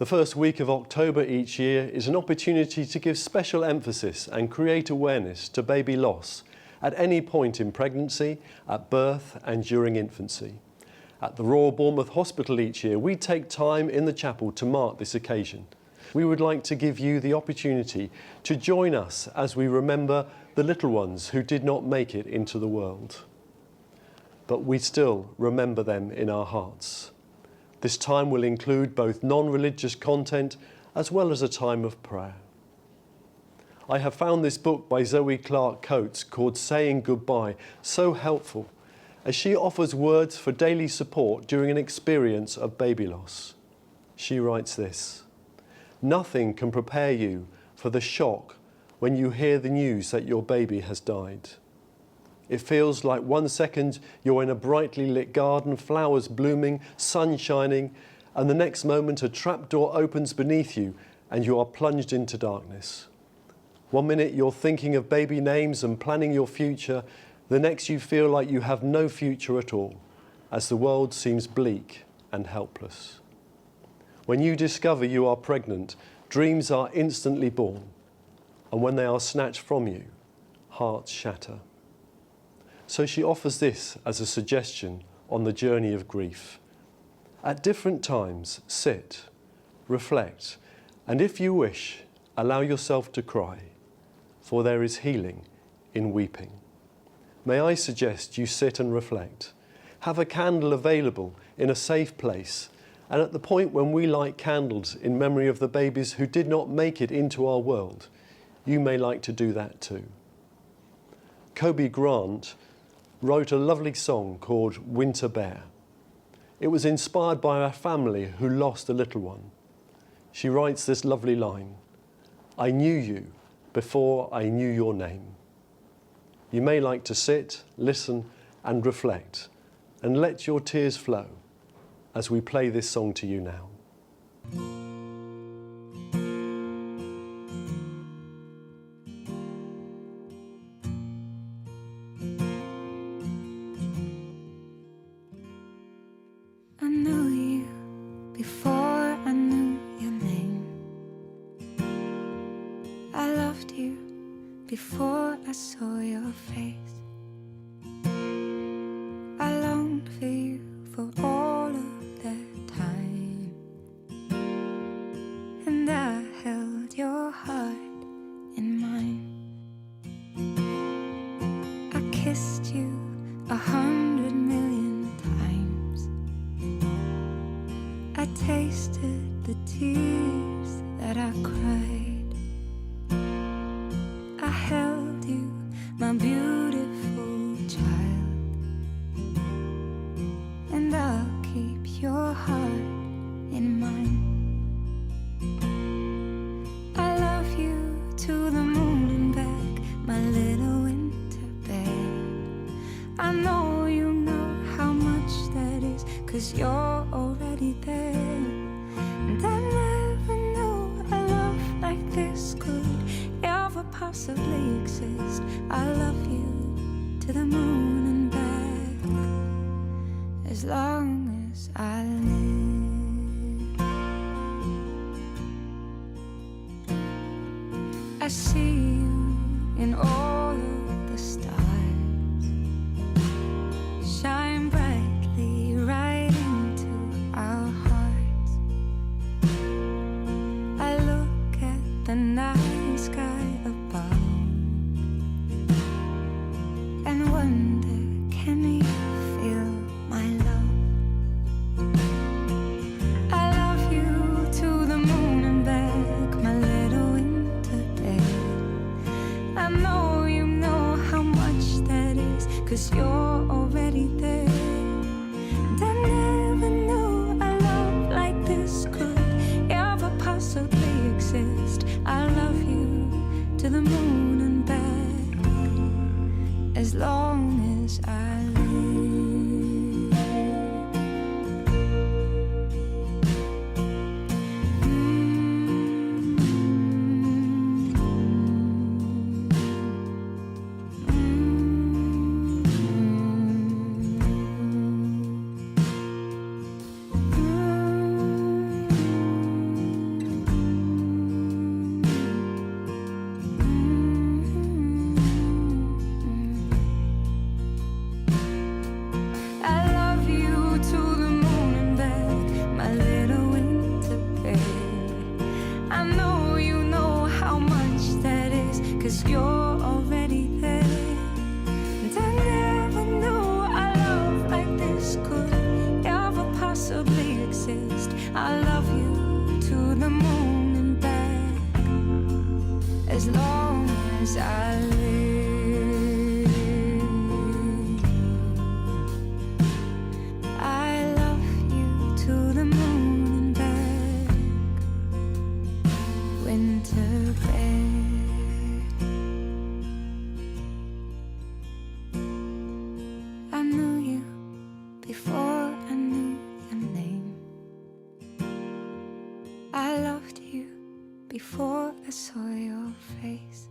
The first week of October each year is an opportunity to give special emphasis and create awareness to baby loss at any point in pregnancy, at birth and during infancy. At the Royal Bournemouth Hospital each year, we take time in the chapel to mark this occasion. We would like to give you the opportunity to join us as we remember the little ones who did not make it into the world. But we still remember them in our hearts. This time will include both non-religious content as well as a time of prayer. I have found this book by Zoe Clark Coates called Saying Goodbye so helpful, as she offers words for daily support during an experience of baby loss. She writes this: "Nothing can prepare you for the shock when you hear the news that your baby has died. It feels like 1 second you're in a brightly lit garden, flowers blooming, sun shining, and the next moment a trapdoor opens beneath you and you are plunged into darkness. 1 minute you're thinking of baby names and planning your future, the next you feel like you have no future at all, as the world seems bleak and helpless. When you discover you are pregnant, dreams are instantly born, and when they are snatched from you, hearts shatter." So she offers this as a suggestion on the journey of grief. At different times, sit, reflect, and if you wish, allow yourself to cry, for there is healing in weeping. May I suggest you sit and reflect. Have a candle available in a safe place, and at the point when we light candles in memory of the babies who did not make it into our world, you may like to do that too. Kobe Grant wrote a lovely song called Winter Bear. It was inspired by a family who lost a little one. She writes this lovely line: "I knew you before I knew your name." You may like to sit, listen and reflect, and let your tears flow as we play this song to you now. I knew you before I knew your name. I loved you before I saw your face. I longed for you for all of that time, and I held your heart in mine. I kissed you 100 million times. I tasted the tears that I cried. I held you, my beautiful child, and I'll keep your heart in mine. I love you to the moon and back, my little winter bear. I know you know how much that is, 'cause you're already there. And I never knew a love like this could ever possibly exist. I love you to the moon and back, as long as I live. I see you in all of the stars, shine brightly right into our hearts. I look at the night sky above and wonder, can you feel my love? I love you to the moon and back, my little winter bed. I know as long as I live. I love you to the moon and back, winter bed. I knew you before I knew your name. I loved you before I saw your face.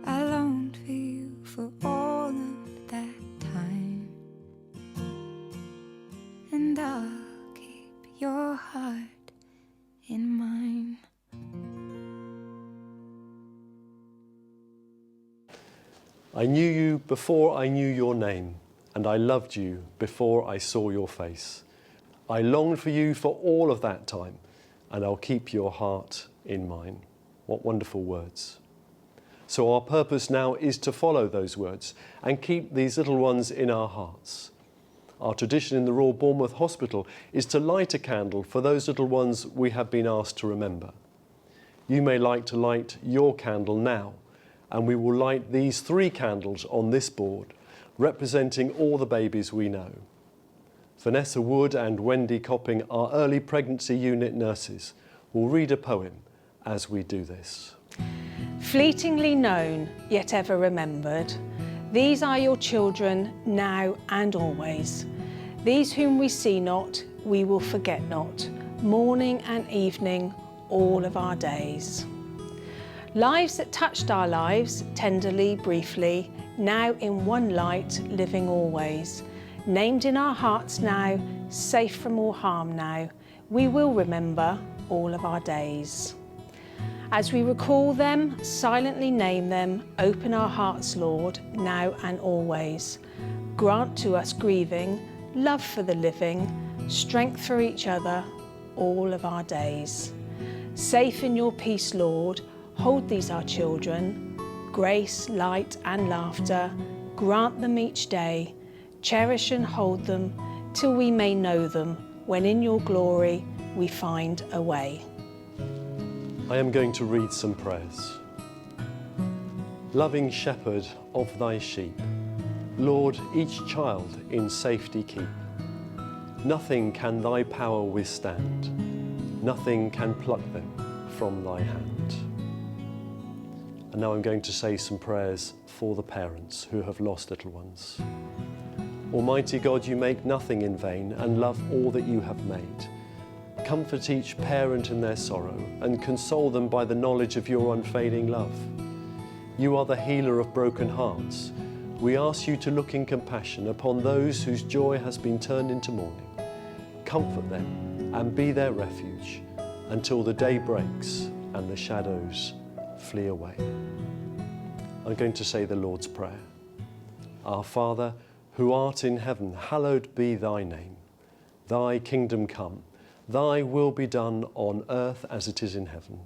I longed for you for all of that time, and I'll keep your heart in mine. I knew you before I knew your name, and I loved you before I saw your face. I longed for you for all of that time, and I'll keep your heart in mine. What wonderful words. So our purpose now is to follow those words and keep these little ones in our hearts. Our tradition in the Royal Bournemouth Hospital is to light a candle for those little ones we have been asked to remember. You may like to light your candle now, and we will light these 3 candles on this board, representing all the babies we know. Vanessa Wood and Wendy Copping, our early pregnancy unit nurses, will read a poem as we do this. Fleetingly known, yet ever remembered, these are your children now and always. These whom we see not, we will forget not, morning and evening, all of our days. Lives that touched our lives, tenderly, briefly, now in one light, living always. Named in our hearts now, safe from all harm now, we will remember all of our days. As we recall them, silently name them, open our hearts, Lord, now and always. Grant to us grieving, love for the living, strength for each other, all of our days. Safe in your peace, Lord, hold these our children, grace, light and laughter, grant them each day, cherish and hold them till we may know them, when in your glory we find a way. I am going to read some prayers. Loving shepherd of thy sheep, Lord, each child in safety keep. Nothing can thy power withstand, nothing can pluck them from thy hand. And now I'm going to say some prayers for the parents who have lost little ones. Almighty God, you make nothing in vain and love all that you have made. Comfort each parent in their sorrow and console them by the knowledge of your unfailing love. You are the healer of broken hearts. We ask you to look in compassion upon those whose joy has been turned into mourning. Comfort them and be their refuge until the day breaks and the shadows flee away. I'm going to say the Lord's Prayer. Our Father, who art in heaven, hallowed be thy name. Thy kingdom come, thy will be done on earth as it is in heaven.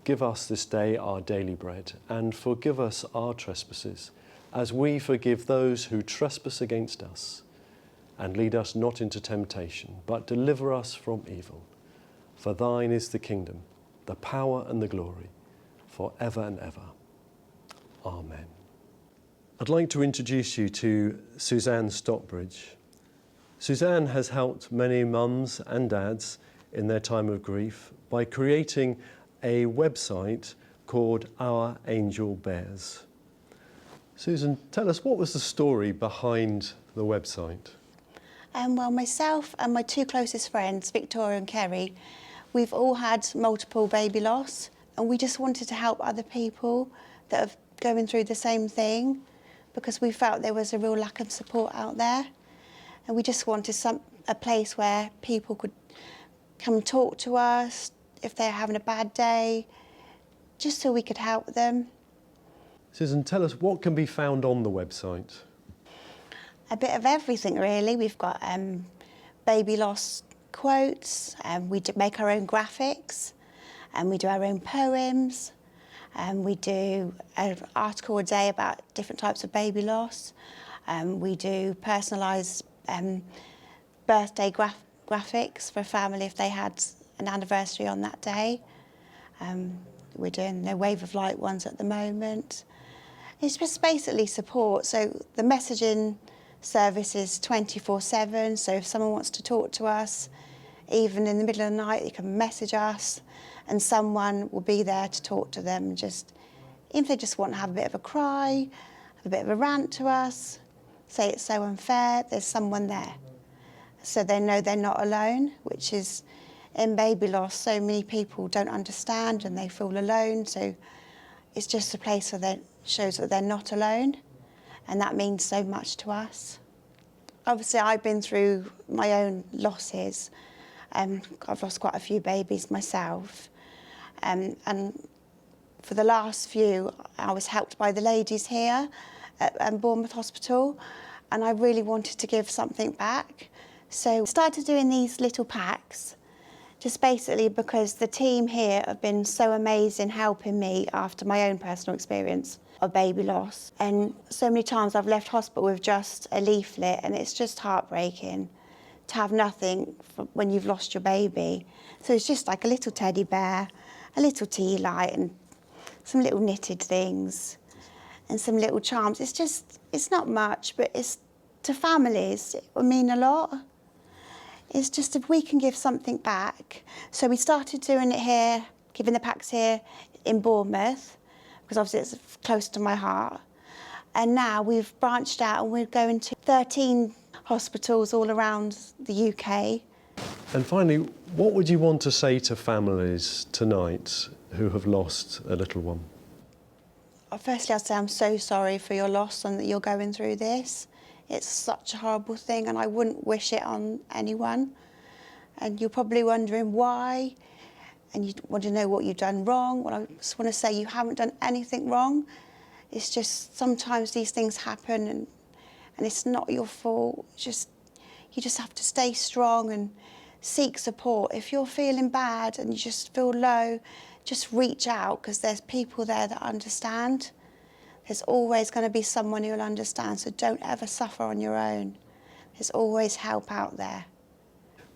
Give us this day our daily bread, and forgive us our trespasses, as we forgive those who trespass against us. And lead us not into temptation, but deliver us from evil. For thine is the kingdom, the power and the glory, for ever and ever. Amen. I'd like to introduce you to Suzanne Stockbridge. Suzanne has helped many mums and dads in their time of grief by creating a website called Our Angel Bears. Susan, tell us, what was the story behind the website? Well, myself and my 2 closest friends, Victoria and Kerry, we've all had multiple baby loss, and we just wanted to help other people that are going through the same thing, because we felt there was a real lack of support out there. And we just wanted a place where people could come talk to us if they're having a bad day, just so we could help them. Susan, tell us, what can be found on the website? A bit of everything, really. We've got baby loss quotes, and we make our own graphics, and we do our own poems, and we do an article a day about different types of baby loss. We do personalised birthday graphics for a family if they had an anniversary on that day. we're doing the Wave of Light ones at the moment. It's just basically support. So the messaging service is 24/7. So if someone wants to talk to us, even in the middle of the night, they can message us and someone will be there to talk to them. Just, if they just want to have a bit of a cry, have a bit of a rant to us, say it's so unfair, there's someone there. So they know they're not alone, which is, in baby loss, so many people don't understand and they feel alone. So it's just a place where that shows that they're not alone, and that means so much to us. Obviously, I've been through my own losses. I've lost quite a few babies myself. And for the last few, I was helped by the ladies here at Bournemouth Hospital, and I really wanted to give something back. So I started doing these little packs, just basically because the team here have been so amazing helping me after my own personal experience of baby loss. And so many times I've left hospital with just a leaflet, and it's just heartbreaking to have nothing when you've lost your baby. So it's just like a little teddy bear, a little tea light, and some little knitted things and some little charms. It's not much, but it's to families, it will mean a lot. It's just if we can give something back. So we started doing it here, giving the packs here in Bournemouth, because obviously it's close to my heart. And now we've branched out and we're going to 13 hospitals all around the UK. And finally, what would you want to say to families tonight who have lost a little one? Firstly, I'd say I'm so sorry for your loss and that you're going through this. It's such a horrible thing and I wouldn't wish it on anyone. And you're probably wondering why, and you want to know what you've done wrong. Well, I just want to say you haven't done anything wrong. It's just sometimes these things happen and it's not your fault. You just have to stay strong and seek support. If you're feeling bad and you just feel low, just reach out, because there's people there that understand. There's always going to be someone who'll understand, so don't ever suffer on your own. There's always help out there.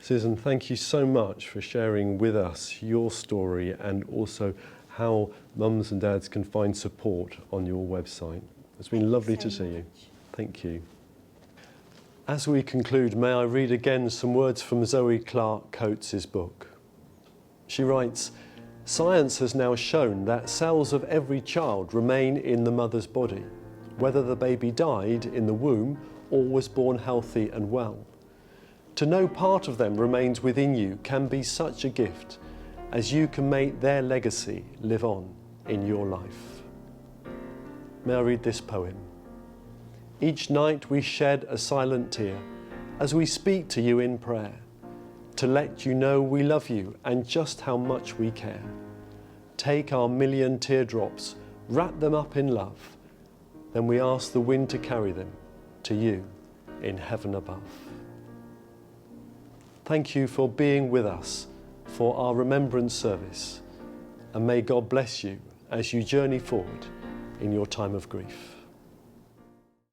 Susan, thank you so much for sharing with us your story and also how mums and dads can find support on your website. It's been lovely to see you. Thank you. As we conclude, may I read again some words from Zoe Clark Coates' book. She writes, "Science has now shown that cells of every child remain in the mother's body, whether the baby died in the womb or was born healthy and well. To know part of them remains within you can be such a gift, as you can make their legacy live on in your life." May I read this poem? Each night we shed a silent tear as we speak to you in prayer, to let you know we love you and just how much we care. Take our million teardrops, wrap them up in love, then we ask the wind to carry them to you in heaven above. Thank you for being with us for our Remembrance service, and may God bless you as you journey forward in your time of grief.